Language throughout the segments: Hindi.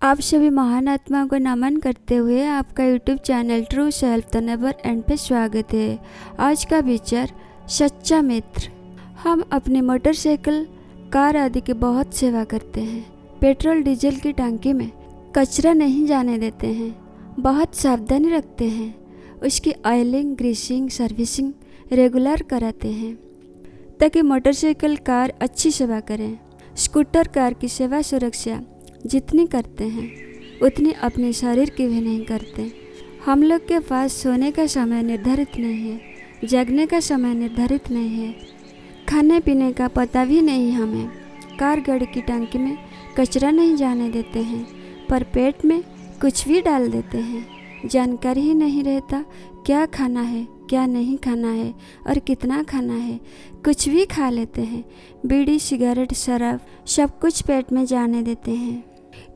आप सभी महान आत्माओं को नमन करते हुए आपका YouTube channel true self the never and पे स्वागत है। आज का विचार सच्चा मित्र। हम अपनी मोटरसाइकिल, कार आदि की बहुत सेवा करते हैं। पेट्रोल डीजल की टंकी में कचरा नहीं जाने देते हैं, बहुत सावधानी रखते हैं। उसकी ऑयलिंग, ग्रीसिंग, सर्विसिंग रेगुलर कराते हैं ताकि मोटरसाइकिल, कार अच्छी सेवा करें। स्कूटर, कार की सेवा सुरक्षा जितनी करते हैं उतनी अपने शरीर की भी नहीं करते। हम लोग के पास सोने का समय निर्धारित नहीं है, जगने का समय निर्धारित नहीं है, खाने पीने का पता भी नहीं हमें। कार, गाड़ी की टंकी में कचरा नहीं जाने देते हैं, पर पेट में कुछ भी डाल देते हैं। जानकारी ही नहीं रहता क्या खाना है, क्या नहीं खाना है और कितना खाना है। कुछ भी खा लेते हैं। बीड़ी, सिगरेट, शराब सब कुछ पेट में जाने देते हैं।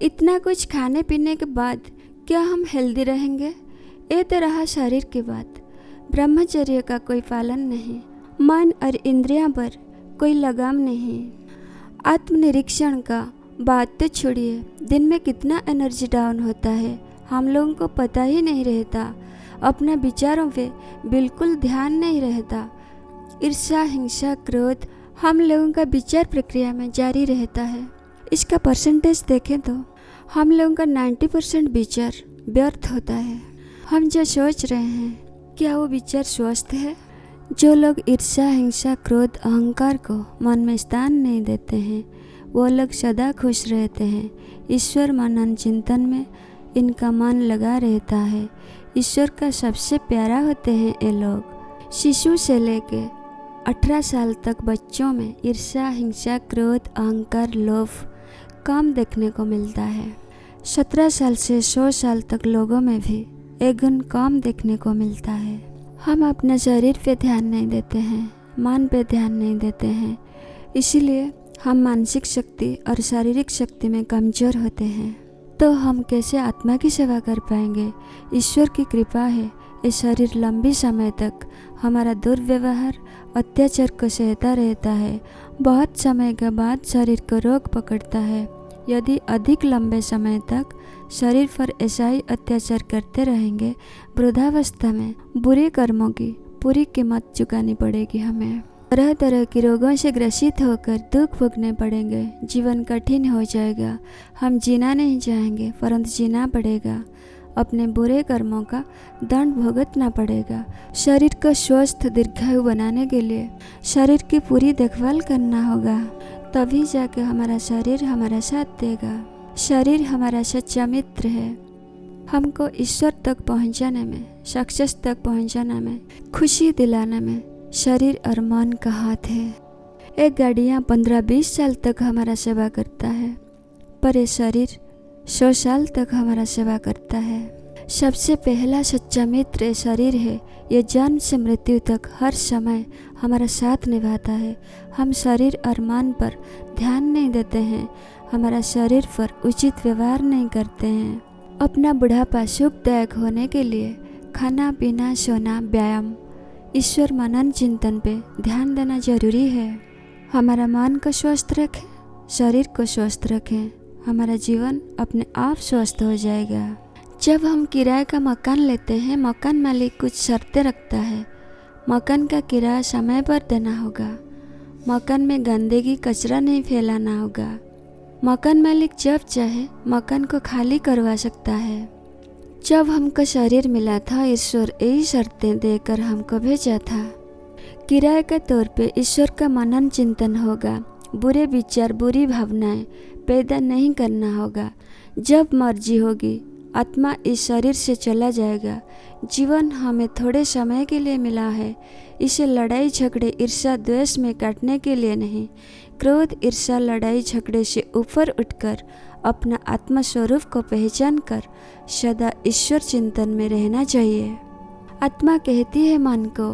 इतना कुछ खाने पीने के बाद क्या हम हेल्दी रहेंगे? ये तो रहा शरीर की बात। ब्रह्मचर्य का कोई पालन नहीं, मन और इंद्रियां पर कोई लगाम नहीं। आत्मनिरीक्षण का बात तो छोड़िए, दिन में कितना एनर्जी डाउन होता है हम लोगों को पता ही नहीं रहता। अपने विचारों पे बिल्कुल ध्यान नहीं रहता। ईर्ष्या, हिंसा, क्रोध हम लोगों का विचार प्रक्रिया में जारी रहता है। इसका परसेंटेज देखें तो हम लोगों का 90% विचार व्यर्थ होता है। हम जो सोच रहे हैं क्या वो विचार स्वस्थ है? जो लोग ईर्ष्या, हिंसा, क्रोध, अहंकार को मन में स्थान नहीं देते हैं वो लोग सदा खुश रहते हैं। ईश्वर मनन चिंतन में इनका मन लगा रहता है। ईश्वर का सबसे प्यारा होते हैं ये लोग। शिशु से लेके 18 साल तक बच्चों में ईर्ष्या, हिंसा, क्रोध, अहंकार, लोभ कम देखने को मिलता है। 17 साल से 100 साल तक लोगों में भी एक गुण कम देखने को मिलता है। हम अपने शरीर पे ध्यान नहीं देते हैं, मन पे ध्यान नहीं देते हैं, इसीलिए हम मानसिक शक्ति और शारीरिक शक्ति में कमज़ोर होते हैं। तो हम कैसे आत्मा की सेवा कर पाएंगे? ईश्वर की कृपा है ये शरीर लंबी समय तक हमारा दुर्व्यवहार, अत्याचार को सहता रहता है। बहुत समय के बाद शरीर को रोग पकड़ता है। यदि अधिक लंबे समय तक शरीर पर ऐसा ही अत्याचार करते रहेंगे, वृद्धावस्था में बुरे कर्मों की पूरी कीमत चुकानी पड़ेगी। हमें तरह तरह के रोगों से ग्रसित होकर दुख भोगने पड़ेंगे। जीवन कठिन हो जाएगा। हम जीना नहीं चाहेंगे परंतु जीना पड़ेगा। अपने बुरे कर्मों का दंड भुगतना पड़ेगा। शरीर को स्वस्थ, दीर्घायु बनाने के लिए शरीर की पूरी देखभाल करना होगा, तभी जाके हमारा शरीर हमारा साथ देगा। शरीर हमारा सच्चा मित्र है। हमको ईश्वर तक पहुंचाने में, सक्सेस तक पहुंचाने में, खुशी दिलाने में शरीर और मन का हाथ है। एक गाड़ियाँ 15-20 साल तक हमारा सेवा करता है, पर ये शरीर 100 साल तक हमारा सेवा करता है। सबसे पहला सच्चा मित्र ये शरीर है। ये जन्म से मृत्यु तक हर समय हमारा साथ निभाता है। हम शरीर और मन पर ध्यान नहीं देते हैं, हमारा शरीर पर उचित व्यवहार नहीं करते हैं। अपना बुढ़ापा सुखदायक होने के लिए खाना पीना, सोना, व्यायाम, ईश्वर मनन चिंतन पे ध्यान देना जरूरी है। हमारा मन को स्वस्थ रखें, शरीर को स्वस्थ रखें, हमारा जीवन अपने आप स्वस्थ हो जाएगा। जब हम किराए का मकान लेते हैं, मकान मालिक कुछ शर्तें रखता है। मकान का किराया समय पर देना होगा। मकान में गंदगी, कचरा नहीं फैलाना होगा। मकान मालिक जब चाहे मकान को खाली करवा सकता है। जब हमको शरीर मिला था, ईश्वर यही शर्तें देकर हमको भेजा था। किराए के तौर पे ईश्वर का मनन चिंतन होगा। बुरे विचार, बुरी भावनाएं पैदा नहीं करना होगा। जब मर्जी होगी आत्मा इस शरीर से चला जाएगा। जीवन हमें थोड़े समय के लिए मिला है, इसे लड़ाई झगड़े, ईर्ष्या, द्वेष में काटने के लिए नहीं। क्रोध, ईर्ष्या, लड़ाई झगड़े से ऊपर उठकर अपना आत्मा स्वरूप को पहचान कर सदा ईश्वर चिंतन में रहना चाहिए। आत्मा कहती है मन को,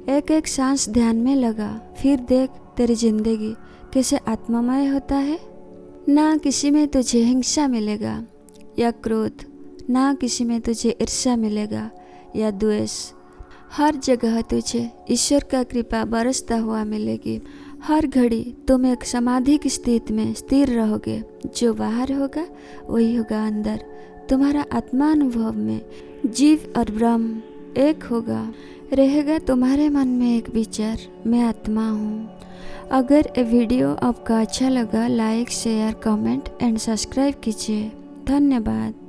एक एक सांस ध्यान में लगा, फिर देख तेरी जिंदगी कैसे आत्मामय होता है। ना किसी में तुझे हिंसा मिलेगा या क्रोध, ना किसी में तुझे ईर्ष्या मिलेगा या द्वेष। हर जगह तुझे ईश्वर का कृपा बरसता हुआ मिलेगी। हर घड़ी तुम एक समाधि की स्थिति में स्थिर रहोगे। जो बाहर होगा वही होगा अंदर। तुम्हारा आत्मानुभव में जीव और ब्रह्म एक होगा। रहेगा तुम्हारे मन में एक विचार, मैं आत्मा हूँ। अगर ये वीडियो आपका अच्छा लगा, like share comment and subscribe कीजिए। धन्यवाद।